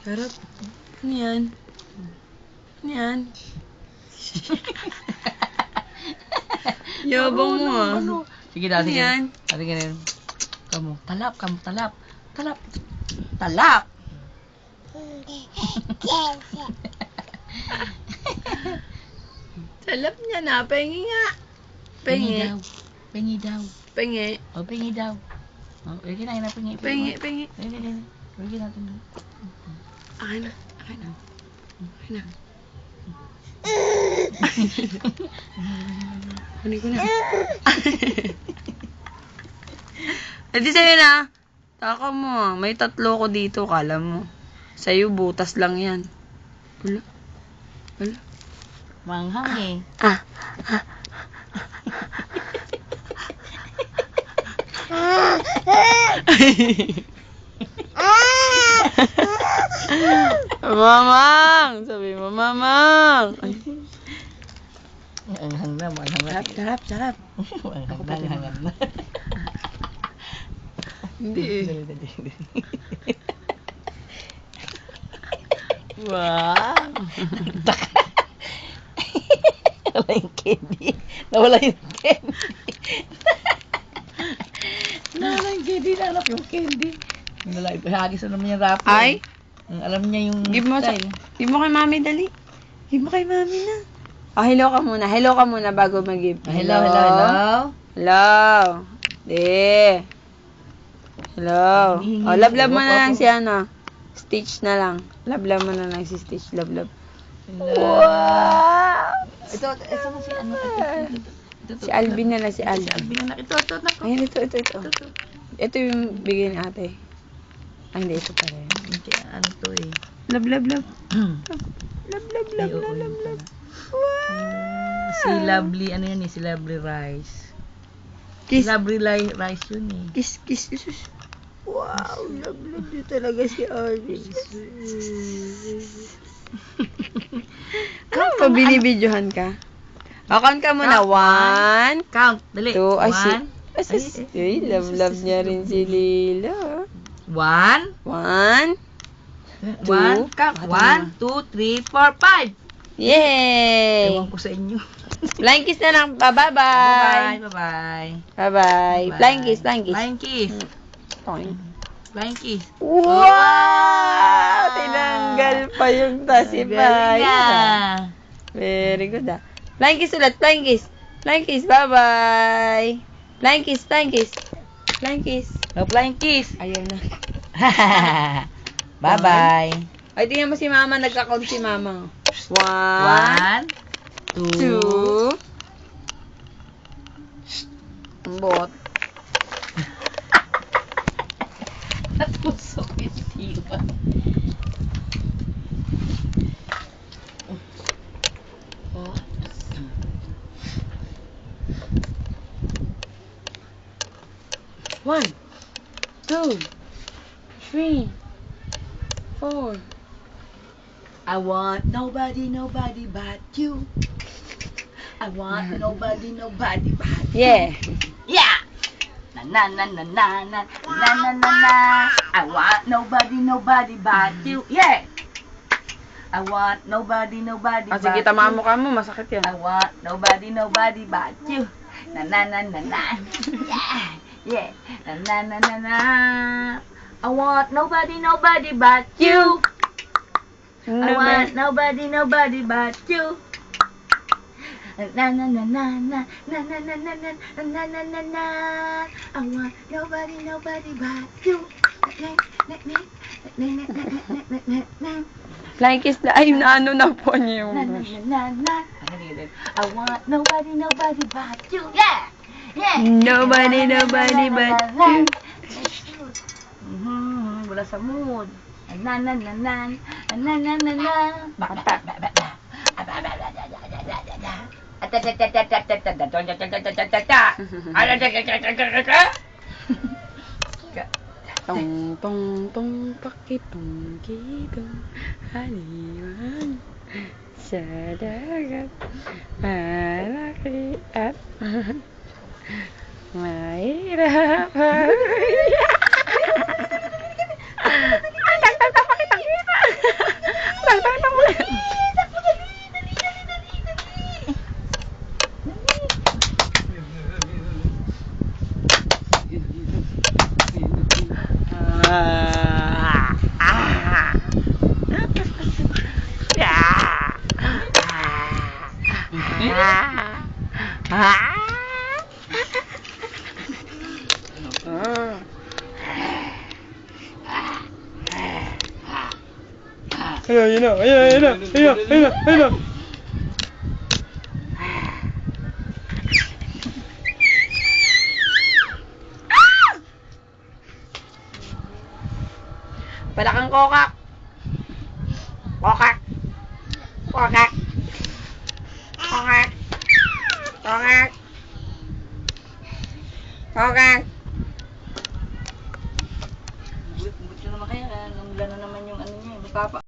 Sarap. Ano yan? Ano yan? Yabang mo ah. Sige daw, sige. Yan. Sige rin. Kamu, talap. Talap. Salap niya na. Pengi nga. Pengi. Pengi daw. Pengi. Oh, pengi daw. Oh, kinain na pengi. Pengi. Lagyan natin. Akin na. Kunin ko na. Edi sa'yo na. Taka mo. May 3 ko dito. Kala mo. Sa'yo, butas lang yan. Wala. Manghang eh. Mamang! Sabi mo, Mamang! Manghang na. Sarap. Manghang na. Hindi eh. Wow! Nawala yung candy. Nawala yung candy. Hagis na naman yung rapper. Ay? Alam niya yung Give mo style. Give mo kay Mami, dali. Give mo kay Mami na. Oh, hello ka muna. Hello ka muna bago mag-give. Hello. Hello. Di. Hello. Oh, love mo na lang si ano. Stitch na lang. Love mo na lang si Stitch. Love. Wow! Ito na si ano. Si Alvin na lang, si Alvin. Ito. Ayun, ito. Ito yung bigay ni ate. Ay, hindi. Ito pa rin. Ano to eh. Love. Ay, oo, yun pala. Wow! Si Lovely, ano yun eh, si Lovely Rice. Kiss. Si Lovely Rice yun eh. Kiss. Wow, love niyo talaga si Alvin. Ano pa binibidyohan ka? O, count ka muna. 1, Count, dali. 2, ay, love niya rin si Lila. 1, 1, 2, count. 1, 2, 3, 4, 5. Yay! Ewan ko sa inyo. Flying kiss na lang. Bye-bye. Bye-bye. Flying kiss. Flying kiss. Toing. Flying kiss. Wow! Tinanggal pa yung tasipay. Very good ah. Flying kiss ulit. Flying kiss. Bye-bye. Flying kiss. No, flying kiss. Ayun na. Bye-bye. Ay, tingnan mo si Mama. Nagka-count si Mama. 1, 2. Bot. Napusok yung tiba. One, 2, 3, 4. I want nobody but you. I want nobody but you. Yeah. Yeah. Na. I want nobody but you. Yeah. I want nobody but you. Sige, tamaan mo ka mo. Masakit yan. I want nobody but you. Na. Yeah. Na. I want nobody but you. I want nobody but you. Na. I want nobody but you. Flying kiss na. Ay, naano na po niya yung brush. I want nobody but you. Yeah. Nobody but you. Wala sa mood. Na. Tong pakitong kitong haliwan sa dagat malaki at mahirap. Ayun. Palakang kokak. Kokak. Kokak. Kokak. Kokak. Kokak. Bulit na naman kaya, namula na naman yung ano niya, basta pa.